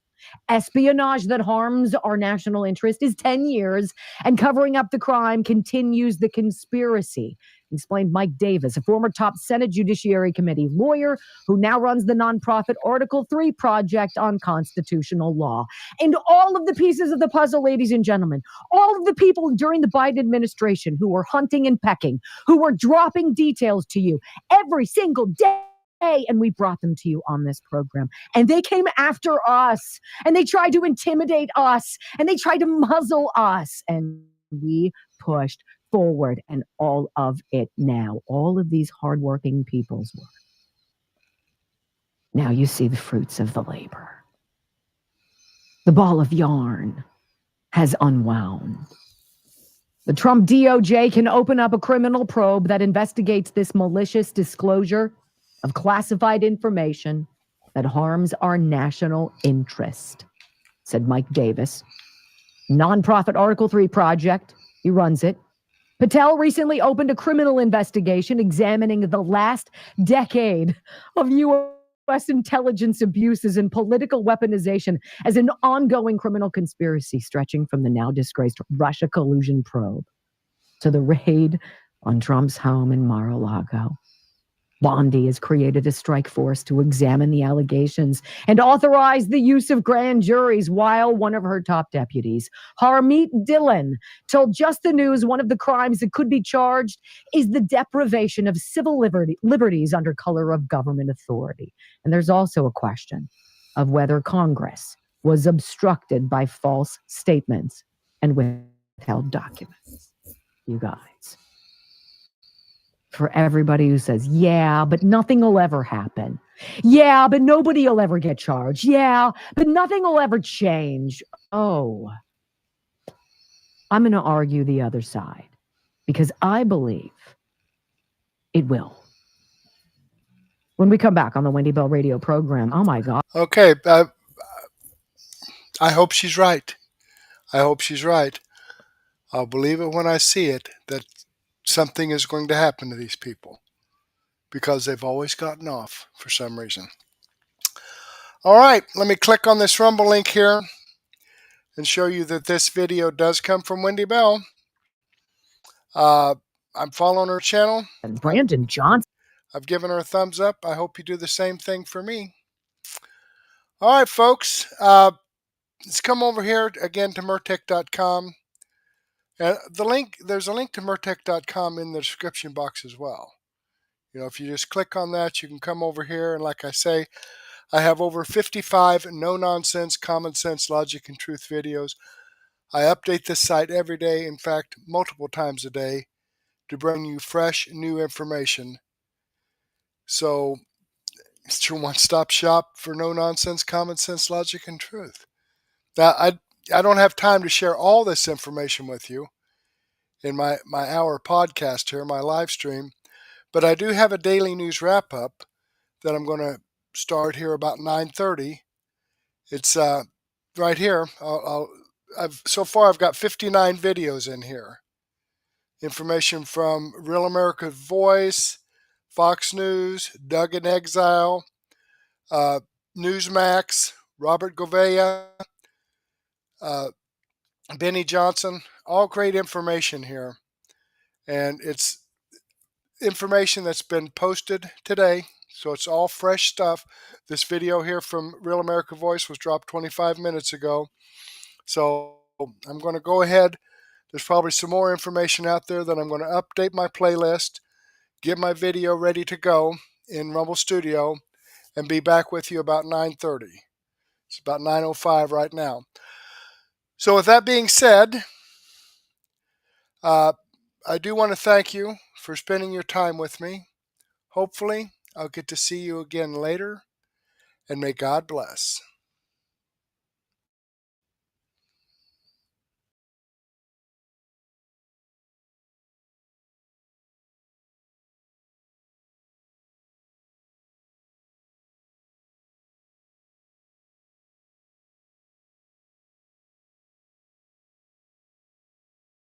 Espionage that harms our national interest is 10 years. And covering up the crime continues the conspiracy, explained Mike Davis, a former top Senate Judiciary Committee lawyer who now runs the nonprofit Article 3 Project on Constitutional Law. And all of the pieces of the puzzle, ladies and gentlemen, all of the people during the Biden administration who were hunting and pecking, who were dropping details to you every single day, and we brought them to you on this program. And they came after us, and they tried to intimidate us, and they tried to muzzle us, and we pushed forward, and all of it now, all of these hardworking people's work. Now you see the fruits of the labor. The ball of yarn has unwound. The Trump DOJ can open up a criminal probe that investigates this malicious disclosure of classified information that harms our national interest, said Mike Davis. Nonprofit Article 3 Project, he runs it. Patel recently opened a criminal investigation examining the last decade of U.S. intelligence abuses and political weaponization as an ongoing criminal conspiracy stretching from the now disgraced Russia collusion probe to the raid on Trump's home in Mar-a-Lago. Bondi has created a strike force to examine the allegations and authorize the use of grand juries, while one of her top deputies, Harmeet Dillon, told Just the News one of the crimes that could be charged is the deprivation of civil liberties under color of government authority. And there's also a question of whether Congress was obstructed by false statements and withheld documents. You guys. For everybody who says, yeah, but nothing will ever happen. Yeah, but nobody will ever get charged. Yeah, but nothing will ever change. Oh, I'm going to argue the other side because I believe it will. When we come back on the Wendy Bell radio program, oh my God. Okay, I hope she's right. I hope she's right. I'll believe it when I see it, that something is going to happen to these people because they've always gotten off for some reason. All right, let me click on this Rumble link here and show you that this video does come from Wendy Bell. I'm following her channel. And Brandon Johnson. I've given her a thumbs up. I hope you do the same thing for me. All right, folks. Let's come over here again to Murtech.com. There's a link to Murtech.com in the description box as well. You know, if you just click on that, you can come over here. And like I say, I have over 55 no-nonsense, common sense, logic, and truth videos. I update this site every day, in fact, multiple times a day, to bring you fresh, new information. So it's your one-stop shop for no-nonsense, common sense, logic, and truth. Now, I don't have time to share all this information with you in my hour podcast here, my live stream, but I do have a daily news wrap-up that I'm going to start here about 9:30. It's right here. So far, I've got 59 videos in here. Information from Real America's Voice, Fox News, Doug in Exile, Newsmax, Robert Gouveia, Benny Johnson. all great information here. And it's information that's been posted today, so it's all fresh stuff. This video here from Real America Voice was dropped 25 minutes ago. So I'm going to go ahead. There's probably some more information out there that I'm going to update my playlist, get my video ready to go in Rumble Studio, and be back with you about 9:30. It's about 9:05 right now. So with that being said, I do want to thank you for spending your time with me. Hopefully, I'll get to see you again later, and may God bless.